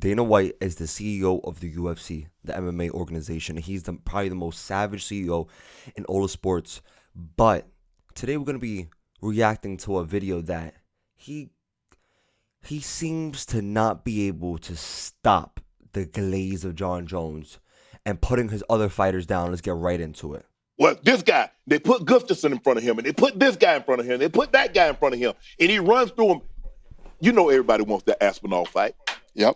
Dana White is the CEO of the UFC, the MMA organization. He's probably the most savage CEO in all of sports. But today we're going to be reacting to a video that he seems to not be able to stop the glaze of Jon Jones and putting his other fighters down. Let's get right into it. Well, this guy, they put Gustafsson in front of him, and they put this guy in front of him, they put that guy in front of him, and he runs through them. You know everybody wants that Aspinall fight. Yep.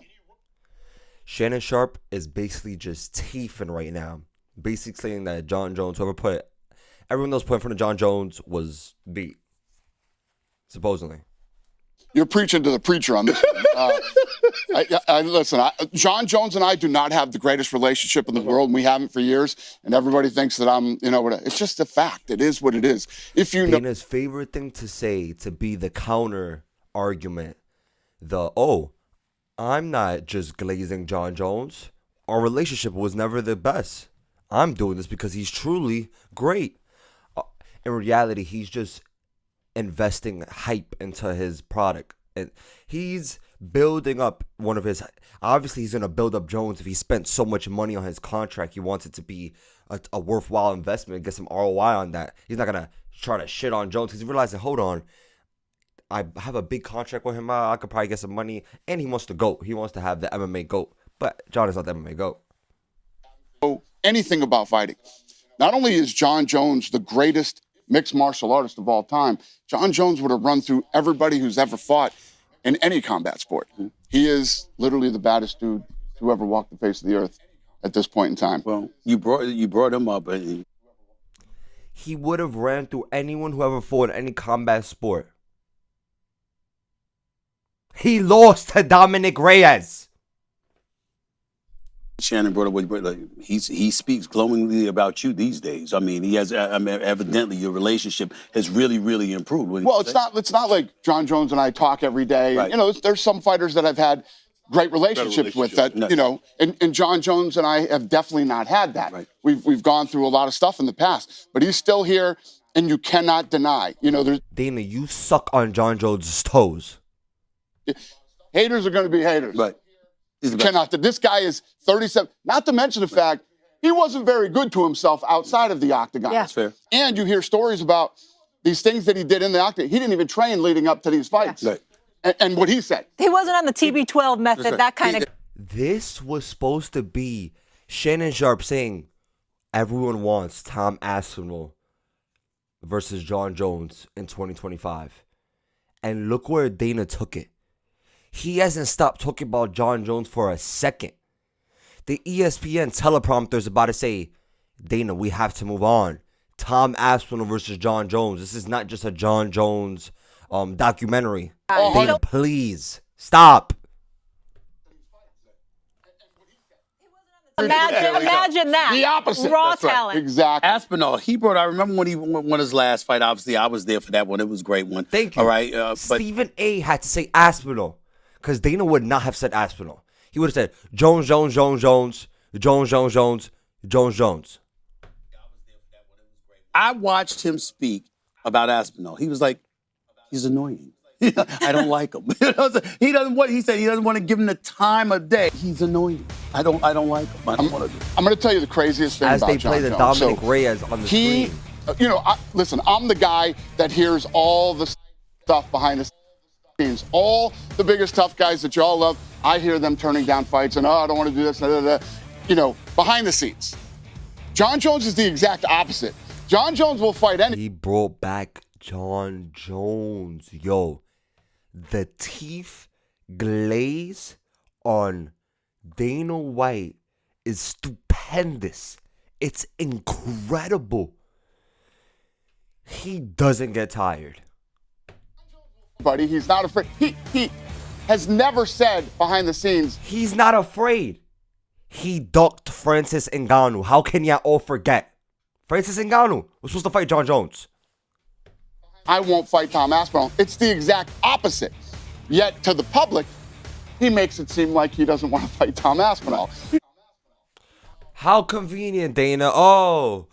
Shannon Sharp is basically just teething right now. Basically saying that Jon Jones, everyone else put in front of Jon Jones was beat. Supposedly. You're preaching to the preacher on this. Listen, Jon Jones and I do not have the greatest relationship in the world, and we haven't for years. And everybody thinks that I'm, it's just a fact. It is what it is. If you know, Dana's favorite thing to say to be the counter argument, I'm not just glazing Jon Jones. Our relationship was never the best. I'm doing this because he's truly great. In reality, he's just investing hype into his product. And he's building up one of his... Obviously, he's going to build up Jones. If he spent so much money on his contract, he wants it to be a worthwhile investment, get some ROI on that. He's not going to try to shit on Jones because he's realizing, hold on, I have a big contract with him. I could probably get some money. And he wants to GOAT. He wants to have the MMA GOAT. But Jon is not the MMA GOAT. Anything about fighting. Not only is Jon Jones the greatest mixed martial artist of all time, Jon Jones would have run through everybody who's ever fought in any combat sport. He is literally the baddest dude who ever walked the face of the earth at this point in time. Well, you brought him up. He would have ran through anyone who ever fought in any combat sport. He lost to Dominic Reyes. Shannon brought up, he speaks glowingly about you these days. I mean, he has, evidently your relationship has really, really improved. Well, it's not like Jon Jones and I talk every day. Right. There's some fighters that I've had great relationships with that, and Jon Jones and I have definitely not had that. Right. We've gone through a lot of stuff in the past, but he's still here, and you cannot deny. There's Dana, you suck on Jon Jones' toes. Haters are going to be haters. Right. This guy is 37. Not to mention the fact he wasn't very good to himself outside of the octagon. Yeah. That's fair. And you hear stories about these things that he did in the octagon. He didn't even train leading up to these fights. Right. And what he said. He wasn't on the TB12 method, that kind of... This was supposed to be Shannon Sharp saying everyone wants Tom Aspinall versus Jon Jones in 2025. And look where Dana took it. He hasn't stopped talking about Jon Jones for a second. The ESPN teleprompter is about to say, Dana, we have to move on. Tom Aspinall versus Jon Jones. This is not just a Jon Jones documentary. Dana, please, stop. Imagine that. The opposite. Raw That's right. talent. Exactly. Aspinall, I remember when he won his last fight, obviously, I was there for that one. It was a great one. Thank you. All right. Stephen A. had to say Aspinall because Dana would not have said Aspinall. He would have said Jones, Jones, Jones, Jones, Jones, Jones, Jones, Jones, Jones. I watched him speak about Aspinall. He was like, he's annoying. I don't like him. He doesn't want to give him the time of day. He's annoying. I don't like him. I don't want to do it. I'm going to tell you the craziest thing As about they play the Jon Jones. Dominic Reyes on the screen. Listen, I'm the guy that hears all the stuff behind the scenes. All the biggest tough guys that y'all love, I hear them turning down fights and, I don't want to do this. Behind the scenes. Jon Jones is the exact opposite. Jon Jones will fight any. He brought back Jon Jones. Yo, the teeth glaze on Dana White is stupendous. It's incredible. He doesn't get tired. Buddy, he's not afraid. He has never said behind the scenes. He's not afraid. He ducked Francis Ngannou. How can y'all all forget? Francis Ngannou was supposed to fight Jon Jones. I won't fight Tom Aspinall. It's the exact opposite. Yet to the public, he makes it seem like he doesn't want to fight Tom Aspinall. How convenient, Dana. Oh,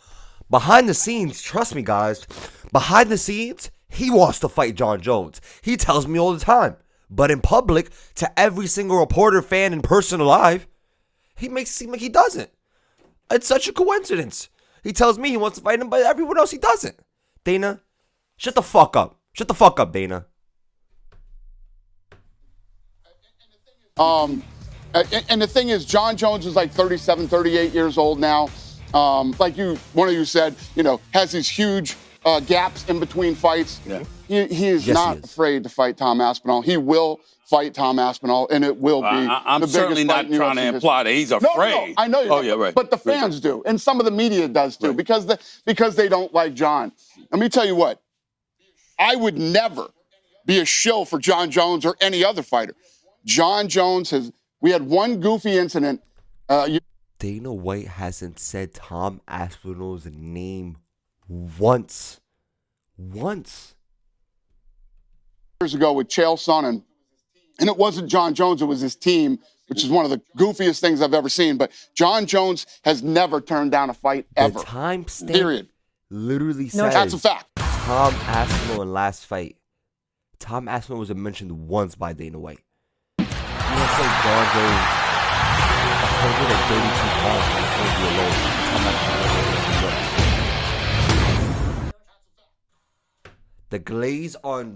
behind the scenes, trust me, guys. Behind the scenes, he wants to fight Jon Jones. He tells me all the time, But in public, to every single reporter, fan, and person alive, he makes it seem like he doesn't. It's such a coincidence. He tells me he wants to fight him, but everyone else he doesn't. Dana, shut the fuck up. Shut the fuck up, Dana. And the thing is, Jon Jones is like 37, 38 years old now. Like one of you said, has these huge gaps in between fights. Yeah. He is not afraid to fight Tom Aspinall. He will fight Tom Aspinall, and it will be I'm the certainly biggest not fight in trying to UFC imply that he's afraid. No, I know you. Oh, yeah, right. But the fans do, and some of the media does too, because they don't like Jon. Let me tell you what. I would never be a shill for Jon Jones or any other fighter. Jon Jones we had one goofy incident. Dana White hasn't said Tom Aspinall's name once. Years ago with Chael Sonnen, and it wasn't Jon Jones, it was his team, which is one of the goofiest things I've ever seen. But Jon Jones has never turned down a fight ever. The timestamp period. Literally No, says That's a fact. Tom Aspinall in last fight. Tom Aspinall wasn't mentioned once by Dana White. You don't say Jon Jones 132 pounds is going to be alone. Tom Aspinall. The glaze on